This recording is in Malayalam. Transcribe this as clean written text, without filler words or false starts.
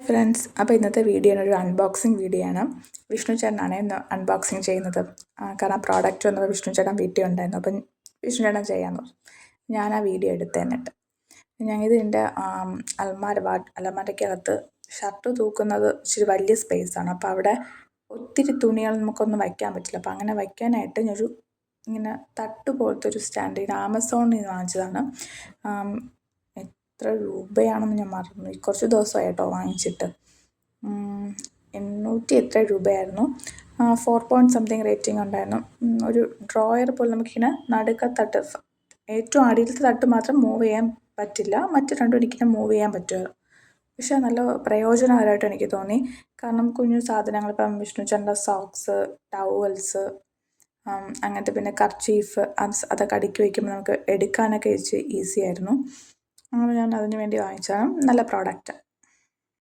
ഫ്രണ്ട്സ്, അപ്പോൾ ഇന്നത്തെ വീഡിയോ ഒരു അൺബോക്സിങ് വീഡിയോ ആണ്. വിഷ്ണു ചേട്ടനാണ് ഇന്ന് അൺബോക്സിങ് ചെയ്യുന്നത്. കാരണം പ്രോഡക്റ്റ് വന്നത് വിഷ്ണു ചേട്ടൻ വീട്ടിൽ ഉണ്ടായിരുന്നു. അപ്പം വിഷ്ണു ചേട്ടൻ ചെയ്യാമെന്ന് പറഞ്ഞു. ഞാൻ ആ വീഡിയോ എടുത്തേന്നിട്ട് ഇതിൻ്റെ അലമാരയ്ക്കകത്ത് ഷർട്ട് തൂക്കുന്നത് ഇച്ചിരി വലിയ സ്പേസാണ്. അപ്പോൾ അവിടെ ഒത്തിരി തുണികൾ നമുക്കൊന്നും വയ്ക്കാൻ പറ്റില്ല. അപ്പോൾ അങ്ങനെ വയ്ക്കാനായിട്ട് ഞാനൊരു ഇങ്ങനെ തട്ട് പോലത്തെ ഒരു സ്റ്റാൻഡ് ആമസോണിൽ നിന്ന് വാങ്ങിച്ചതാണ്. എത്ര രൂപയാണെന്ന് ഞാൻ മറന്നു. കുറച്ച് ദിവസമായി കേട്ടോ വാങ്ങിച്ചിട്ട്. 800 എത്ര രൂപയായിരുന്നു. 4 പോയിൻറ്റ് സംതിങ് റേറ്റിംഗ് ഉണ്ടായിരുന്നു. ഒരു ഡ്രോയർ പോലെ നമുക്കിങ്ങനെ നടുക്കത്തട്ട് ഏറ്റവും അടിയിലത്തെ തട്ട് മാത്രം മൂവ് ചെയ്യാൻ പറ്റില്ല, മറ്റ് രണ്ടും എനിക്കിങ്ങനെ മൂവ് ചെയ്യാൻ പറ്റുമല്ലോ. പക്ഷേ നല്ല പ്രയോജനകരമായിട്ട് എനിക്ക് തോന്നി. കാരണം കുഞ്ഞു സാധനങ്ങൾ, ഇപ്പം വിഷ്ണു ചേട്ടൻ്റെ സോക്സ്, ടവൽസ്, അങ്ങനത്തെ പിന്നെ കർച്ചീഫ്, അതൊക്കെ അടുക്കി വയ്ക്കുമ്പോൾ നമുക്ക് എടുക്കാനൊക്കെ ഈസി ആയിരുന്നു. അങ്ങനെ ഞാൻ അതിന് വേണ്ടി വാങ്ങിച്ചതാണ്. നല്ല പ്രോഡക്റ്റ്.